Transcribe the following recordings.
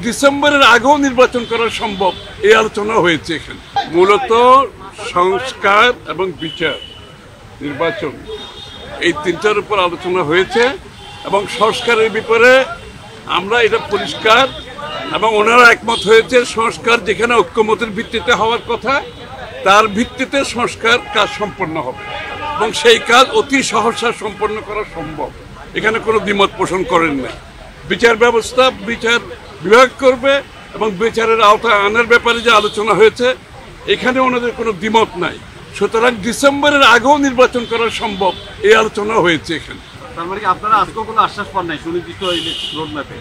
ডিসেম্বরের আগেও নির্বাচন করা সম্ভব এই আলোচনা হয়েছে এখানে। মূলত সংস্কার এবং বিচার, নির্বাচন, এই তিনটার উপর আলোচনা হয়েছে এবং সংস্কারের ব্যাপারে আমরা এটা পরিষ্কার এবং ওনারা একমত হয়েছে। সংস্কার যেখানে ঐক্যমতের ভিত্তিতে হওয়ার কথা তার ভিত্তিতে সংস্কার কাজ সম্পন্ন হবে এবং সেই কাজ অতি সহসা সম্পন্ন করা সম্ভব। এখানে কোনো দ্বিমত পোষণ করেন না। বিচার ব্যবস্থা বিচার বিভাগ করবে এবং বিচারের আওতায় আনার ব্যাপারে যে আলোচনা হয়েছে এখানে ওনাদের কোনো দ্বিমত নাই। সুতরাং ডিসেম্বরের আগেও নির্বাচন করা সম্ভব এই আলোচনা হয়েছে এখানে। তার মানে আপনারা আজকেও কোনো আশ্বাস পান নাই সুনির্দিষ্ট রোডম্যাপে?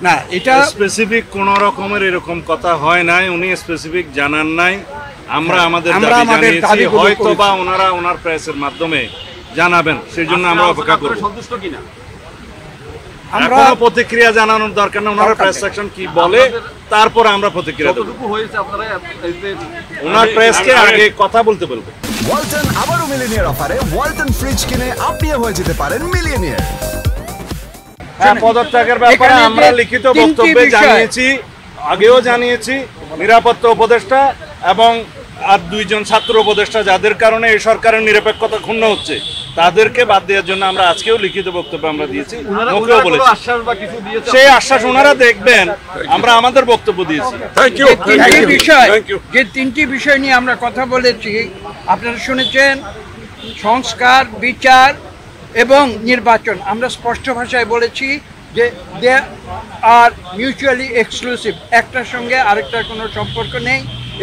না, এটা স্পেসিফিক কোন রকমের এরকম কথা হয় নাই, উনি স্পেসিফিক জানান নাই। আমরা আমাদের দাবি জানিয়েছি, হয়তো বা ওনারা ওনার প্রেসের মাধ্যমে জানাবেন, সেই জন্য আমরা অপেক্ষা করব। সন্তুষ্ট কিনা আমরা প্রতিক্রিয়া জানানোর দরকার না, ওনারা প্রেস সেকশন কি বলে তারপর আমরা প্রতিক্রিয়া দেব। কতটুকু হয়েছে আপনারা ওনার প্রেসকে আগে কথা বলতে বলবো। ওয়ালটন আবারও মিলিয়নিয়ার অফারে ওয়ালটন ফ্রিজ কিনে আপনিও হয়ে যেতে পারেন মিলিয়নিয়ার। হ্যাঁ, পদত্যাগের ব্যাপারে আমরা লিখিত বক্তব্যে জানিয়েছি, আগেও জানিয়েছি। নিরাপত্তা উপদেষ্টা এবং আর দুইজন ছাত্র উপদেষ্টা যাদের কারণে এই সরকারের নিরপেক্ষতা ক্ষুণ্ণ হচ্ছে তাদেরকে বাদ দেওয়ার জন্য আমরা আজকেও লিখিত বক্তব্য আমরা দিয়েছি, মুখেও বলেছি। সেই আশ্বাস ওনারা দেখবেন, আমরা আমাদের বক্তব্য দিয়েছি। যে তিনটি বিষয় নিয়ে আমরা কথা বলেছি আপনারা শুনেছেন, সংস্কার, বিচার এবং নির্বাচন। আমরা স্পষ্ট ভাষায় বলেছি যে দে আর মিউচুয়ালি এক্সক্লুসিভ, একটার সঙ্গে আরেকটার কোনো সম্পর্ক নেই।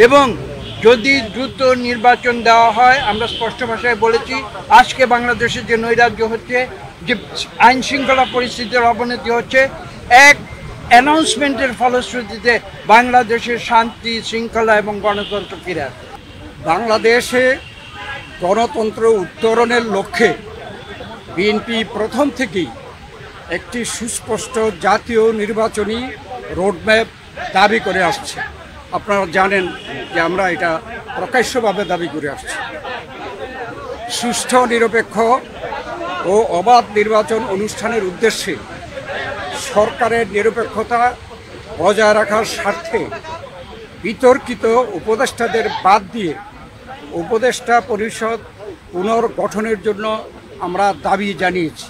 এবং যদি দ্রুত নির্বাচন দেওয়া হয়, আমরা স্পষ্ট ভাষায় বলেছি আজকে বাংলাদেশে যে নৈরাজ্য হচ্ছে, যে আইন শৃঙ্খলা পরিস্থিতির অবনতি হচ্ছে, এক অ্যানাউন্সমেন্টের ফলশ্রুতিতে বাংলাদেশের শান্তি শৃঙ্খলা এবং গণতন্ত্র ফিরে আসবে। বাংলাদেশে গণতন্ত্র উত্তরণের লক্ষ্যে বিএনপি প্রথম থেকেই একটি সুস্পষ্ট জাতীয় নির্বাচনী রোডম্যাপ দাবি করে আসছে। আপনারা জানেন যে আমরা এটা প্রকাশ্যভাবে দাবি করে আসছি। সুষ্ঠু, নিরপেক্ষ ও অবাধ নির্বাচন অনুষ্ঠানের উদ্দেশ্যে সরকারের নিরপেক্ষতা বজায় রাখার স্বার্থে বিতর্কিত উপদেষ্টাদের বাদ দিয়ে উপদেষ্টা পরিষদ পুনর্গঠনের জন্য আমরা দাবি জানিয়েছি।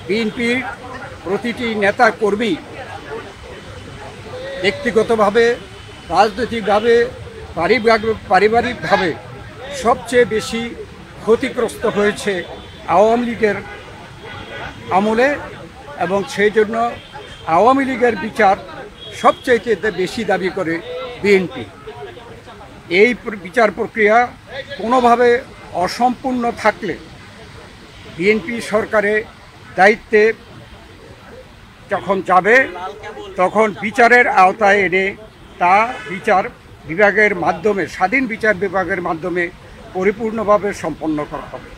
বিএনপির প্রতিটি নেতা কর্মী ব্যক্তিগতভাবে, রাজনৈতিকভাবে, পারিবারিকভাবে সবচেয়ে বেশি ক্ষতিগ্রস্ত হয়েছে আওয়ামী লীগের আমলে এবং সেই জন্য আওয়ামী লীগের বিচার সবচেয়ে বেশি দাবি করে বিএনপি। এই বিচার প্রক্রিয়া কোনোভাবে অসম্পূর্ণ থাকলে বিএনপি সরকারের দায়িত্বে যখন যাবে তখন বিচারের আওতায় এনে তা বিচার বিভাগের মাধ্যমে, স্বাধীন বিচার বিভাগের মাধ্যমে পরিপূর্ণভাবে সম্পন্ন করা হবে।